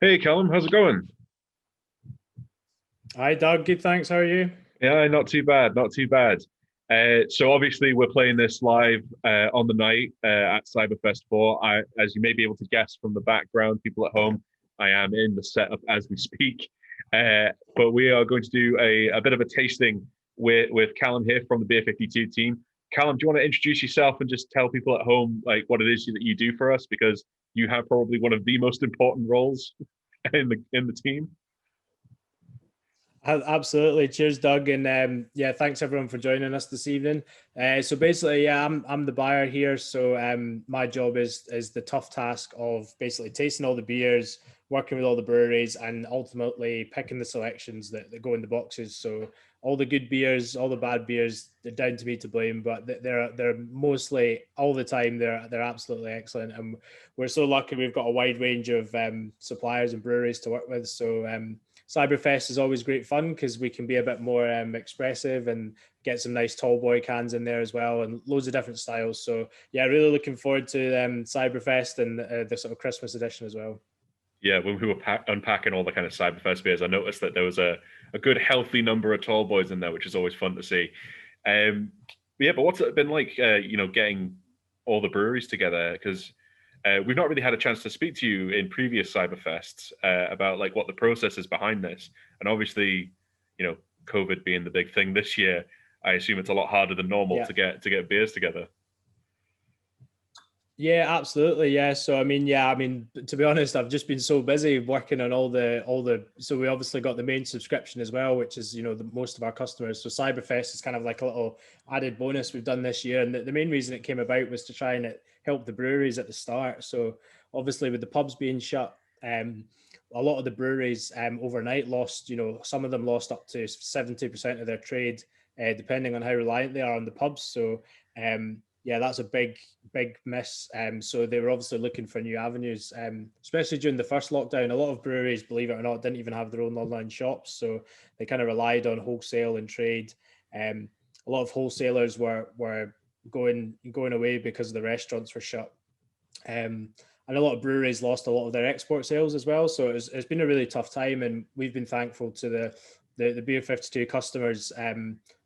Hey Callum, how's it going? Hi, Doug. Good, thanks. How are you? Yeah, not too bad, not too bad. So obviously we're playing this live on the night at Cyberfest 4. As you may be able to guess from the background, people at home, I am in the setup as we speak. But we are going to do a bit of a tasting with Callum here from the Beer 52 team. Callum, do you want to introduce yourself and just tell people at home like what it is that you do for us? Because you have probably one of the most important roles in the team. Absolutely. Cheers, Doug. And yeah, thanks everyone for joining us this evening. So basically, yeah, I'm the buyer here. So my job is the tough task of basically tasting all the beers, working with all the breweries, and ultimately picking the selections that go in the boxes. So all the good beers, all the bad beers, they're down to me to blame. But they're mostly all the time they're absolutely excellent. And we're so lucky we've got a wide range of suppliers and breweries to work with. So Cyberfest is always great fun because we can be a bit more expressive and get some nice tall boy cans in there as well, and loads of different styles. So yeah, really looking forward to Cyberfest and the sort of Christmas edition as well. Yeah, when we were unpacking all the kind of Cyberfest beers, I noticed that there was a good healthy number of tall boys in there, which is always fun to see. Yeah, but what's it been like, getting all the breweries together? Because we've not really had a chance to speak to you in previous Cyberfests about like what the process is behind this. And obviously, you know, COVID being the big thing this year, I assume it's a lot harder than normal Yeah. to get beers together. Yeah, absolutely. Yeah. So I mean, to be honest, I've just been so busy working on all the so we obviously got the main subscription as well, which is, the most of our customers. So Cyberfest is kind of like a little added bonus we've done this year. And the main reason it came about was to try and help the breweries at the start. So obviously with the pubs being shut, a lot of the breweries overnight lost, some of them lost up to 70% of their trade, depending on how reliant they are on the pubs. So yeah, that's a big miss. So they were obviously looking for new avenues, especially during the first lockdown. A lot of breweries, believe it or not, didn't even have their own online shops, so they kind of relied on wholesale and trade. A lot of wholesalers were going away because the restaurants were shut. And a lot of breweries lost a lot of their export sales as well. So it's been a really tough time, and we've been thankful to the Beer 52 customers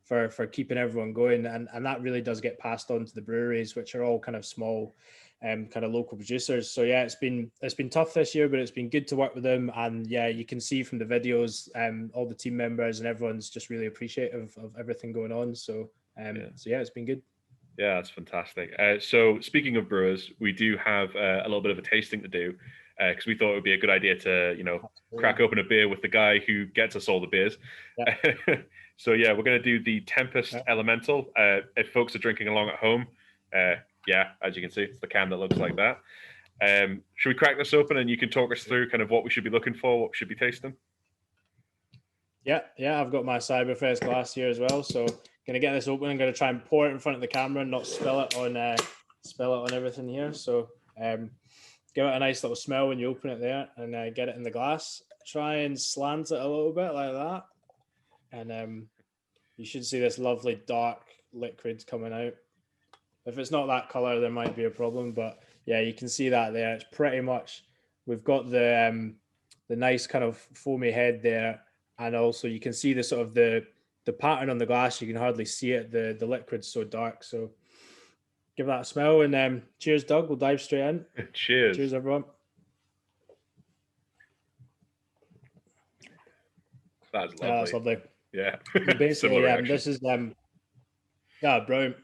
for keeping everyone going, and that really does get passed on to the breweries, which are all kind of small, kind of local producers. So yeah, it's been tough this year, but it's been good to work with them, and yeah, you can see from the videos, all the team members and everyone's just really appreciative of everything going on. So Yeah. so yeah, it's been good. Yeah, that's fantastic. So, speaking of brewers, we do have a little bit of a tasting to do because we thought it would be a good idea to, crack Absolutely. open a beer with the guy who gets us all the beers. Yeah. So, yeah, we're going to do the Tempest Yeah. Elemental. If folks are drinking along at home, yeah, as you can see, it's the can that looks like that. Should we crack this open and you can talk us through kind of what we should be looking for, what we should be tasting? Yeah, I've got my Cyberfest glass here as well. So gonna get this open. I'm gonna try and pour it in front of the camera and not spill it on everything here. So give it a nice little smell when you open it there, and get it in the glass. Try and slant it a little bit like that, and you should see this lovely dark liquid coming out. If it's not that color, there might be a problem, but yeah, you can see that there. It's pretty much, we've got the nice kind of foamy head there, and also you can see the sort of the pattern on the glass. You can hardly see it. The liquid's so dark. So give that a smell, and cheers, Doug. We'll dive straight in. Cheers. Cheers, everyone. That's Yeah, that's lovely. lovely. Yeah, So similar basically, reaction. this is yeah, brilliant.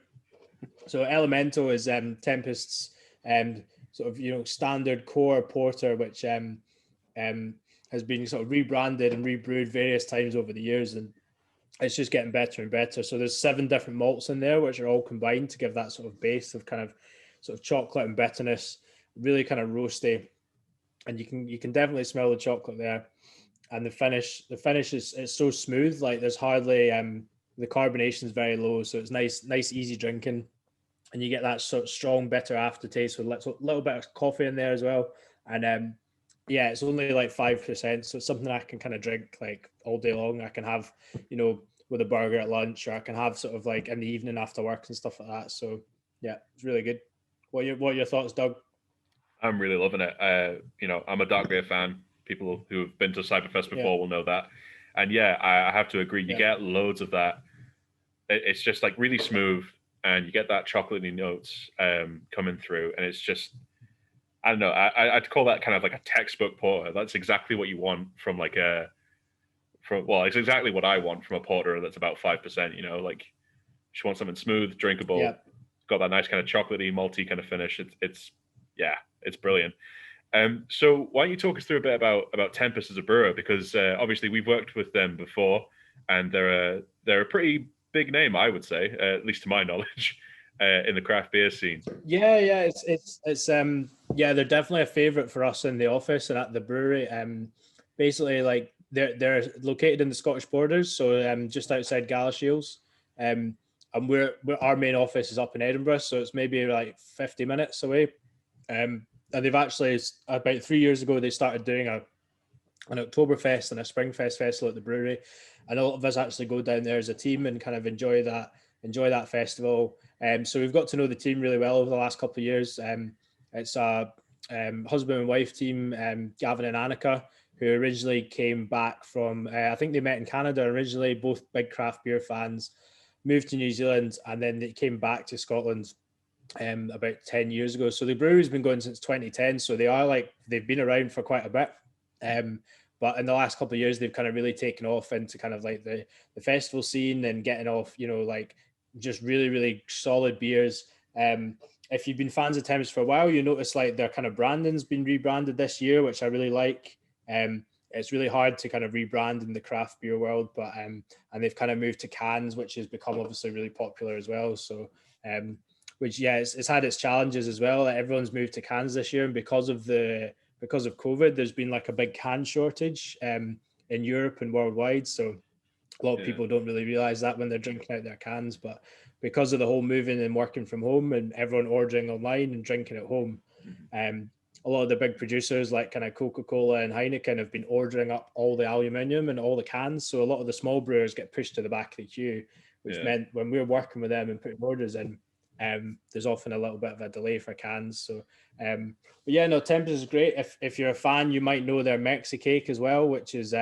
So Elemental is Tempest's sort of standard core porter, which um, has been sort of rebranded and rebrewed various times over the years, and it's just getting better and better. So there's 7 different malts in there, which are all combined to give that sort of base of kind of sort of chocolate and bitterness, really kind of roasty, and you can definitely smell the chocolate there. And the finish is it's so smooth, like there's hardly the carbonation is very low, so it's nice easy drinking, and you get that sort of strong bitter aftertaste with a little bit of coffee in there as well. And yeah, it's only like 5%, so it's something I can kind of drink like all day long. I can have, with a burger at lunch, or I can have sort of like in the evening after work and stuff like that. So yeah, it's really good. What are your thoughts, Doug? I'm really loving it. I'm a dark beer fan. People who have been to Cyberfest before Yeah. will know that. And yeah, I have to agree. You get loads of that. It's just like really smooth, and you get that chocolatey notes coming through, and it's just, I don't know. I'd call that kind of like a textbook porter. That's exactly what you want from like well, it's exactly what I want from a porter that's about 5%. You know, like you want something smooth, drinkable, got that nice kind of chocolatey, malty kind of finish. It's yeah, it's brilliant. So why don't you talk us through a bit about Tempest as a brewer? Because obviously we've worked with them before, and they're a pretty big name, I would say, at least to my knowledge, in the craft beer scene. Yeah, it's yeah, they're definitely a favorite for us in the office and at the brewery. Basically, like they're located in the Scottish borders, so just outside Galashiels. And our main office is up in Edinburgh, so it's maybe like 50 minutes away. And they've actually, about 3 years ago, they started doing an Oktoberfest and a Springfest festival at the brewery, and a lot of us actually go down there as a team and kind of enjoy that festival. So we've got to know the team really well over the last couple of years. It's a husband and wife team, Gavin and Annika, who originally came back from, I think they met in Canada originally, both big craft beer fans, moved to New Zealand, and then they came back to Scotland about 10 years ago. So the brewery's been going since 2010. So they've been around for quite a bit. But in the last couple of years, they've kind of really taken off into kind of like the festival scene and getting off, like just really, really solid beers. If you've been fans of Tempest for a while, you notice like their kind of branding's been rebranded this year, which I really like. It's really hard to kind of rebrand in the craft beer world, but and they've kind of moved to cans, which has become obviously really popular as well. So which it's had its challenges as well. Everyone's moved to cans this year, and because of COVID, there's been like a big can shortage in Europe and worldwide. So a lot of people don't really realize that when they're drinking out their cans, but because of the whole moving and working from home and everyone ordering online and drinking at home, a lot of the big producers like kind of Coca-Cola and Heineken have been ordering up all the aluminium and all the cans. So a lot of the small brewers get pushed to the back of the queue, which meant when we were working with them and putting orders in, there's often a little bit of a delay for cans. So, but yeah, no, Tempest is great. If you're a fan, you might know their Mexi Cake as well, which is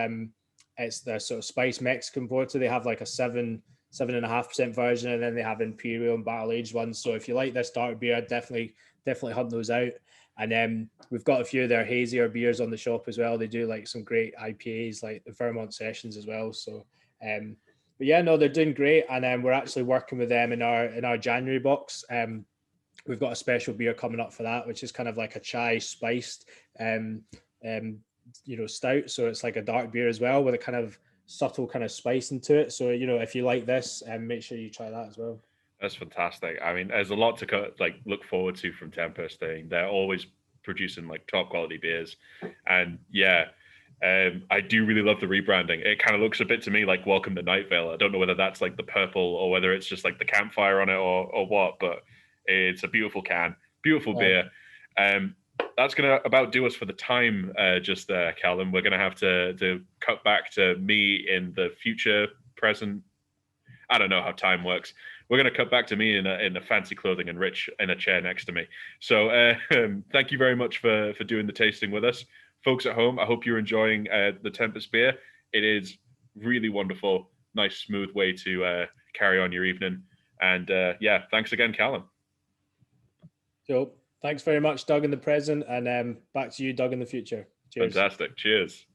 it's the sort of spice Mexican porter. They have like a 7.5% version, and then they have imperial and barrel aged ones. So if you like this dark beer, definitely hunt those out. And we've got a few of their hazier beers on the shop as well. They do like some great IPAs, like the Vermont Sessions as well. So, but yeah, no, they're doing great, and we're actually working with them in our January box. We've got a special beer coming up for that, which is kind of like a chai spiced, stout. So it's like a dark beer as well with a kind of subtle kind of spice into it. So if you like this, make sure you try that as well. That's fantastic. I mean, there's a lot to look forward to from Tempest. They're always producing like top quality beers, and I do really love the rebranding. It kind of looks a bit to me like Welcome to Night Vale. I don't know whether that's like the purple or whether it's just like the campfire on it or what, but it's a beautiful can, beautiful beer. That's gonna about do us for the time. Just there, Callum. We're gonna have to cut back to me in the future, present. I don't know how time works. We're going to cut back to me in a fancy clothing and Rich in a chair next to me. So thank you very much for doing the tasting with us. Folks at home, I hope you're enjoying the Tempest beer. It is really wonderful. Nice, smooth way to carry on your evening. And thanks again, Callum. So thanks very much, Doug, in the present, and back to you, Doug, in the future. Cheers. Fantastic. Cheers.